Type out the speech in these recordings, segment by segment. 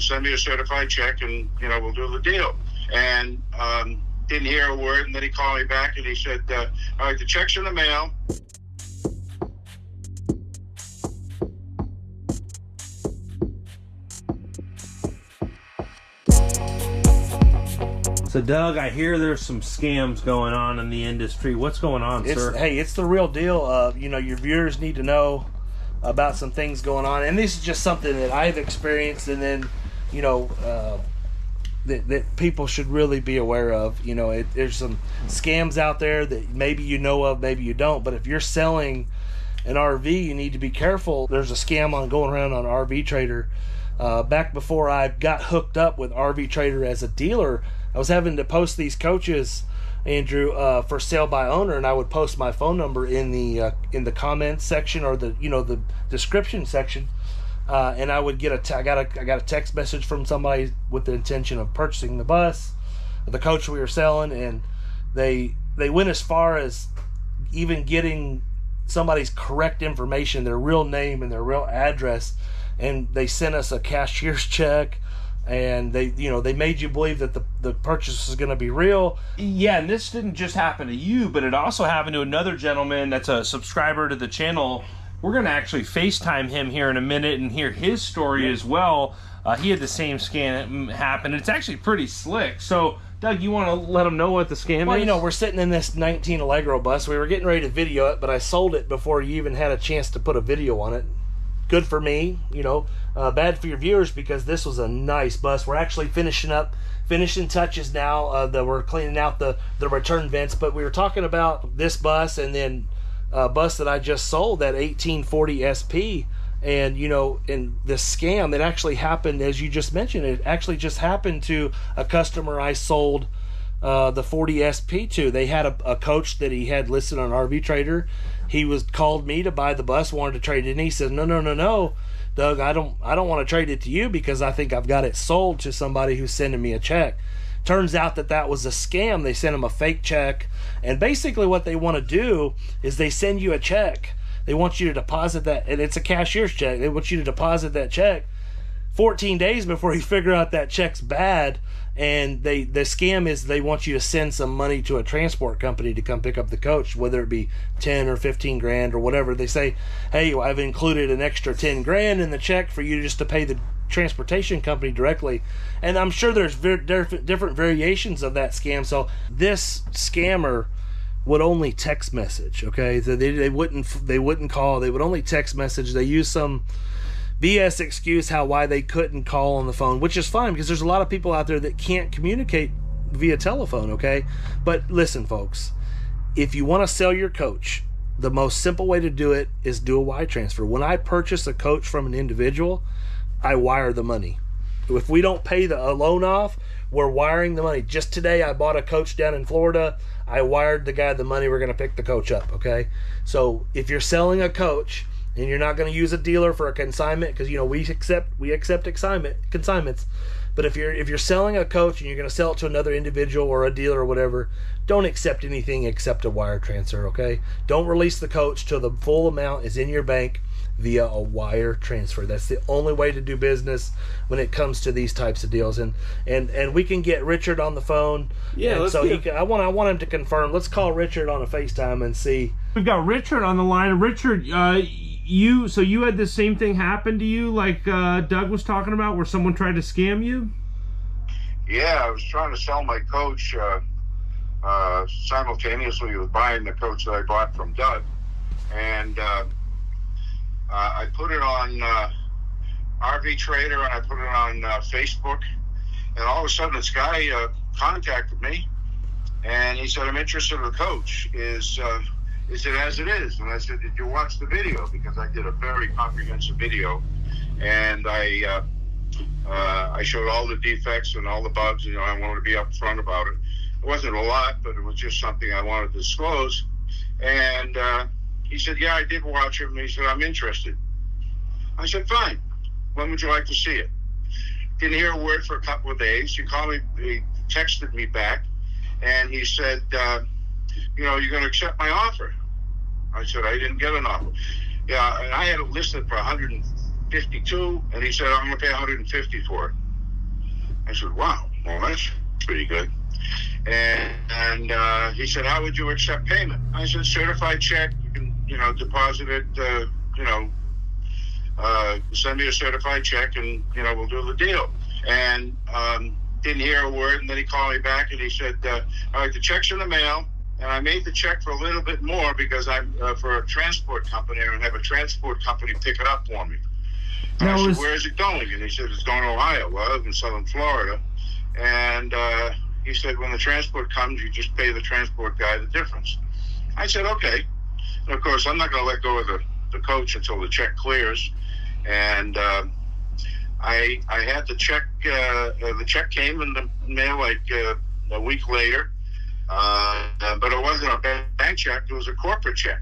send me a certified check and, we'll do the deal. And didn't hear a word. And then he called me back and he said, all right, the check's in the mail. So, Doug, I hear there's some scams going on in the industry. What's going on, sir? Hey, it's the real deal. Your viewers need to know about some things going on. And this is just something that I've experienced and then, that people should really be aware of. There's some scams out there that maybe you know of, maybe you don't. But if you're selling an RV, you need to be careful. There's a scam going around on RV Trader. Back before I got hooked up with RV Trader as a dealer, I was having to post these coaches, Andrew, for sale by owner, and I would post my phone number in the comments section or the description section, and I would get I got a text message from somebody with the intention of purchasing the bus, the coach we were selling, and they went as far as even getting somebody's correct information, their real name and their real address, and they sent us a cashier's check. And they made you believe that the purchase is going to be real. Yeah, and this didn't just happen to you, but it also happened to another gentleman that's a subscriber to the channel. We're going to actually FaceTime him here in a minute and hear his story as well. He had the same scam happen. It's actually pretty slick. So, Doug, you want to let them know what the scam is? Well, we're sitting in this 19 Allegro bus. We were getting ready to video it, but I sold it before you even had a chance to put a video on it. Good for me, bad for your viewers because this was a nice bus. We're actually finishing touches now. We're cleaning out the return vents, but we were talking about this bus and then a bus that I just sold, that 1840 SP. And, in the scam, it actually happened, as you just mentioned, it actually just happened to a customer I sold the 40 SP to. They had a coach that he had listed on RV Trader. He called me to buy the bus, wanted to trade it, and he said, no, Doug, I don't want to trade it to you because I think I've got it sold to somebody who's sending me a check. Turns out that was a scam. They sent him a fake check, and basically what they want to do is they send you a check. They want you to deposit that, and it's a cashier's check. They want you to deposit that check 14 days before you figure out that check's bad. And the scam is they want you to send some money to a transport company to come pick up the coach, whether it be 10 or 15 grand or whatever. They say, hey, I've included an extra 10 grand in the check for you just to pay the transportation company directly. And I'm sure there's different variations of that scam. So this scammer would only text message, okay? So they wouldn't call. They would only text message. They use some BS excuse why they couldn't call on the phone, which is fine because there's a lot of people out there that can't communicate via telephone, okay? But listen, folks, if you want to sell your coach, the most simple way to do it is do a wire transfer. When I purchase a coach from an individual, I wire the money. If we don't pay a loan off, we're wiring the money. Just today, I bought a coach down in Florida. I wired the guy the money. We're going to pick the coach up, okay? So if you're selling a coach and you're not going to use a dealer for a consignment, because we accept consignments. But if you're selling a coach and you're going to sell it to another individual or a dealer or whatever, don't accept anything except a wire transfer, okay? Don't release the coach till the full amount is in your bank via a wire transfer. That's the only way to do business when it comes to these types of deals. And we can get Richard on the phone. Yeah, I want him to confirm. Let's call Richard on a FaceTime and see. We've got Richard on the line. Richard, you had the same thing happen to you like Doug was talking about, where someone tried to scam you? Yeah, I was trying to sell my coach simultaneously with buying the coach that I bought from Doug. And I put it on RV Trader and I put it on Facebook. And all of a sudden this guy contacted me and he said, I'm interested in the coach. Is it as it is? And I said, did you watch the video? Because I did a very comprehensive video, and I showed all the defects and all the bugs. I wanted to be upfront about it. It wasn't a lot, but it was just something I wanted to disclose. And he said, yeah, I did watch it. And he said, I'm interested. I said, fine. When would you like to see it? Didn't hear a word for a couple of days. He texted me back, and he said, you're going to accept my offer. I said, I didn't get an offer. Yeah, and I had it listed for 152, and he said, I'm going to pay 150 for it. I said, wow, well, that's pretty good. And he said, how would you accept payment? I said, certified check. You can, deposit it, send me a certified check, and, we'll do the deal. And didn't hear a word, and then he called me back, and he said, all right, the check's in the mail. And I made the check for a little bit more because I'm for a transport company, and have a transport company pick it up for me. And I said, where is it going? And he said, it's going to Ohio. Well, I live in southern Florida. And he said, when the transport comes, you just pay the transport guy the difference. I said, okay. And of course, I'm not going to let go of the coach until the check clears. And I had the check. The check came in the mail like a week later. But it wasn't a bank check. It was a corporate check.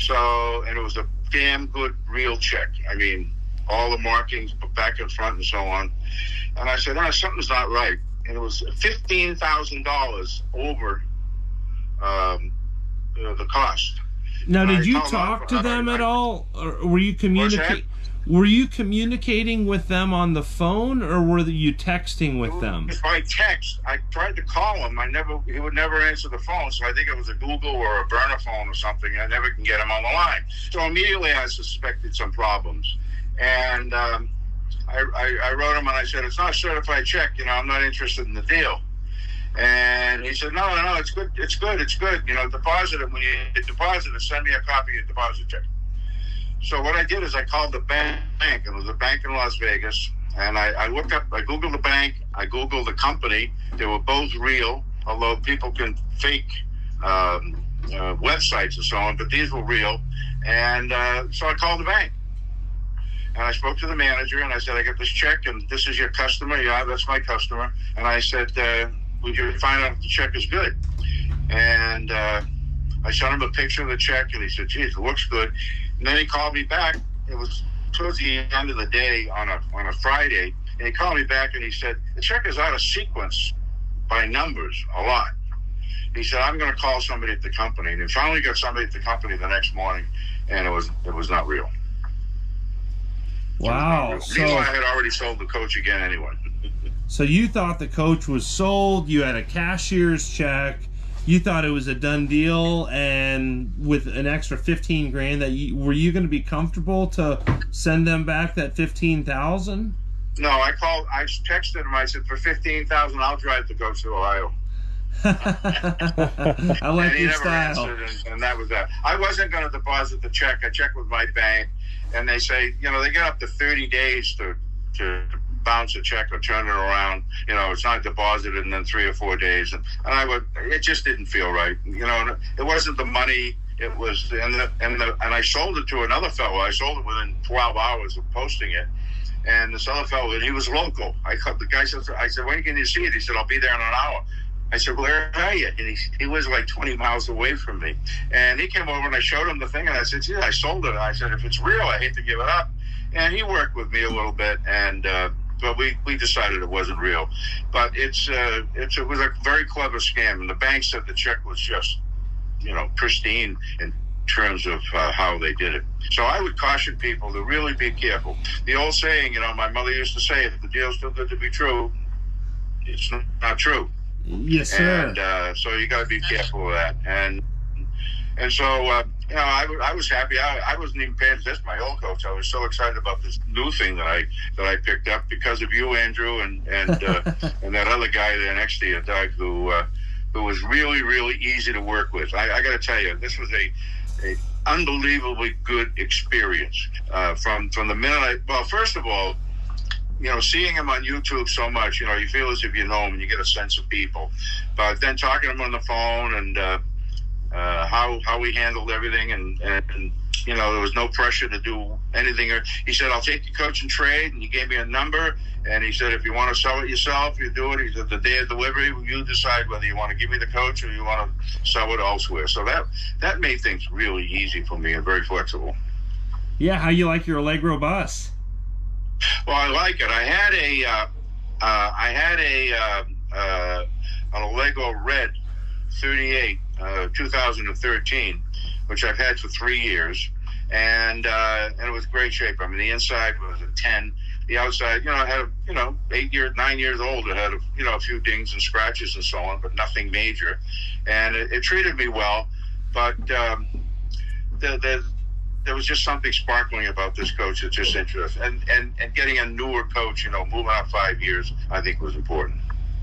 And it was a damn good real check. I mean, all the markings back and front and so on. And I said, something's not right. And it was $15,000 over the cost. Now, did you talk to them at all? Or were you communicating? Were you communicating with them on the phone, or were you texting with them? By text. I tried to call him. He would never answer the phone, so I think it was a Google or a burner phone or something. I never can get him on the line. So immediately I suspected some problems. And I wrote him and I said, it's not a certified check. I'm not interested in the deal. And he said, no, it's good. It's good. Deposit it. When you deposit it, send me a copy of your deposit check. So what I did is I called the bank, and it was a bank in Las Vegas, and I Googled the bank, I Googled the company. They were both real, although people can fake websites and so on, but these were real. And so I called the bank, and I spoke to the manager, and I said, I got this check, and this is your customer. Yeah, that's my customer. And I said, would you find out if the check is good? And I showed him a picture of the check, and he said, geez, it looks good. And then he called me back. It was towards the end of the day on a Friday, and he called me back and he said, the check is out of sequence by numbers a lot. He said, I'm going to call somebody at the company. And he finally got somebody at the company the next morning, and it was not real. Wow. So I had already sold the coach again anyway. So you thought the coach was sold, you had a cashier's check, you thought it was a done deal, and with an extra $15,000, were you going to be comfortable to send them back that $15,000? No, I texted him. I said, for $15,000, I'll drive the coach to Ohio. I like your style. And that was that. I wasn't going to deposit the check. I checked with my bank, and they say, they get up to 30 days to bounce a check or turn it around. It's not deposited in then 3 or 4 days. And it just didn't feel right. It wasn't the money. It was, and I sold it to another fellow. I sold it within 12 hours of posting it. And this other fellow, and he was local. The guy said, I said, when can you see it? He said, I'll be there in an hour. I said, where are you? And he was like 20 miles away from me. And he came over and I showed him the thing, and I said, yeah, I sold it. And I said, if it's real, I hate to give it up. And he worked with me a little bit, and but we decided it wasn't real. But it was a very clever scam, and the bank said the check was just, pristine in terms of how they did it. So I would caution people to really be careful. The old saying, my mother used to say, if the deal's too good to be true, it's not true. Yes, sir. And so you got to be careful of that. And so, I was happy. I wasn't even paying attention to my old coach. I was so excited about this new thing that I picked up because of you, Andrew, and and that other guy there next to you, Doug, who was really, really easy to work with. I got to tell you, this was a unbelievably good experience from the minute first of all, seeing him on YouTube so much, you feel as if you know him and you get a sense of people. But then talking to him on the phone and how he handled everything, and there was no pressure to do anything. He said, I'll take the coach and trade, and he gave me a number, and he said, if you want to sell it yourself, you do it. He said, the day of delivery, you decide whether you want to give me the coach or you want to sell it elsewhere. So that made things really easy for me and very flexible. Yeah, how you like your Allegro bus? Well, I like it. I had an Allegro Red 38, 2013, which I've had for 3 years, and it was great shape. I mean, the inside was a 10. the outside. I had 9 years old. I had a few dings and scratches and so on, but nothing major. And it treated me well, but there was just something sparkling about this coach that just interested. And getting a newer coach, moving up 5 years, I think was important.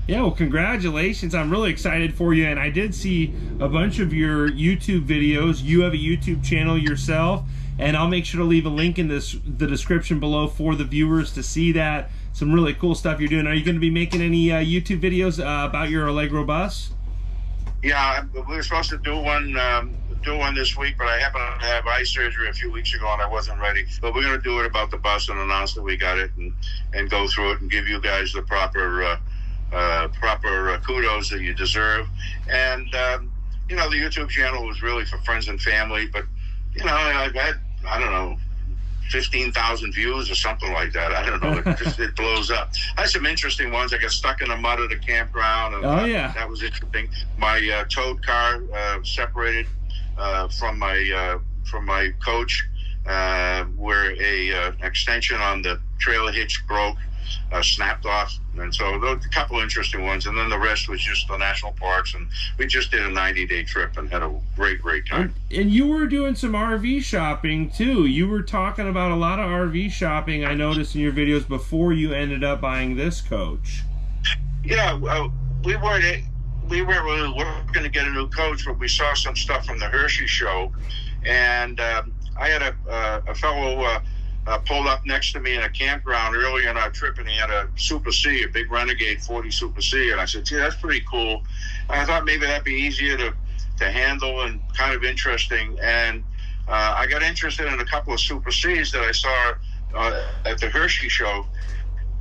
Yeah, well, congratulations. I'm really excited for you. And I did see a bunch of your YouTube videos. You have a YouTube channel yourself, and I'll make sure to leave a link in the description below for the viewers to see that. Some really cool stuff you're doing. Are you going to be making any YouTube videos about your Allegro bus? Yeah, we were supposed to do one this week, but I happened to have eye surgery a few weeks ago and I wasn't ready. But we're going to do it about the bus and announce that we got it and go through it and give you guys the proper kudos that you deserve. And the YouTube channel was really for friends and family, but I've had, I don't know, 15,000 views or something like that. I don't know. It blows up. I had some interesting ones. I got stuck in the mud at a campground. And, that was interesting. My towed car separated from my coach, where a extension on the trailer hitch broke, snapped off. And so those a couple interesting ones, and then the rest was just the national parks, and we just did a 90-day trip and had a great time. And you were doing some RV shopping too. You were talking about a lot of RV shopping, I noticed in your videos, before you ended up buying this coach. Yeah, we weren't really looking to get a new coach, but we saw some stuff from the Hershey show, and I had a fellow pulled up next to me in a campground earlier in our trip, and he had a Super C, a big Renegade 40 Super C, and I said, gee, that's pretty cool. And I thought maybe that'd be easier to handle and kind of interesting, and I got interested in a couple of Super Cs that I saw at the Hershey show,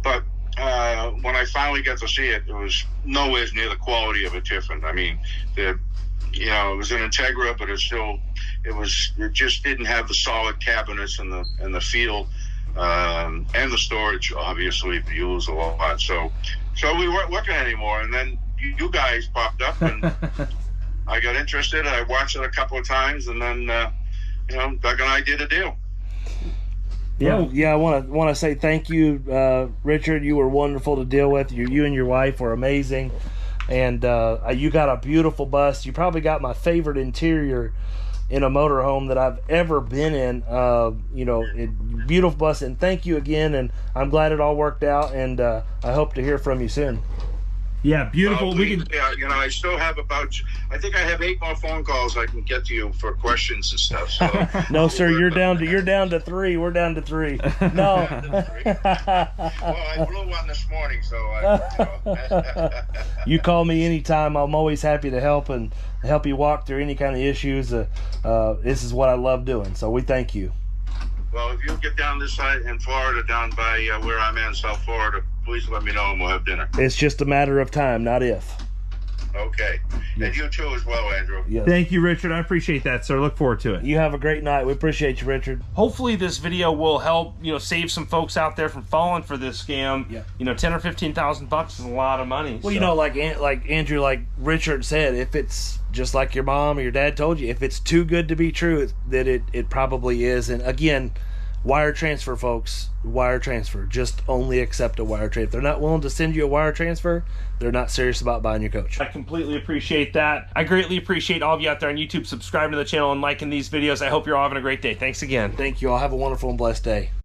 but when I finally got to see it, it was nowhere near the quality of a Tiffin. I mean, it was an Integra, but it just didn't have the solid cabinets and the feel, and the storage, obviously, the use a lot. So we weren't looking anymore. And then you guys popped up, and I got interested. I watched it a couple of times, and then Doug and I did a deal. Yeah, I want to say thank you, Richard. You were wonderful to deal with. You and your wife were amazing, and you got a beautiful bus. You probably got my favorite interior in a motorhome that I've ever been in. Beautiful bus, and thank you again. And I'm glad it all worked out. And I hope to hear from you soon. Yeah, beautiful. I still have I think I have 8 more phone calls I can get to you for questions and stuff. So no, sir, you're down to 3. We're down to 3. No. Well, I blew one this morning, so you call me anytime. I'm always happy to help you walk through any kind of issues. This is what I love doing. So we thank you. Well, if you get down this side in Florida, down by where I'm in, South Florida, please let me know and we'll have dinner. It's just a matter of time, not if. Okay. Yes. And you too as well, Andrew. Yes. Thank you, Richard. I appreciate that, sir. Look forward to it. You have a great night. We appreciate you, Richard. Hopefully this video will help, save some folks out there from falling for this scam. Yeah. $10,000 or $15,000 is a lot of money. Well, so. Like Andrew, like Richard said, if it's just like your mom or your dad told you, if it's too good to be true, that it probably is. And again, wire transfer, folks. Wire transfer. Just only accept a wire transfer. If they're not willing to send you a wire transfer, they're not serious about buying your coach. I completely appreciate that. I greatly appreciate all of you out there on YouTube subscribing to the channel and liking these videos. I hope you're all having a great day. Thanks again. Thank you all. Have a wonderful and blessed day.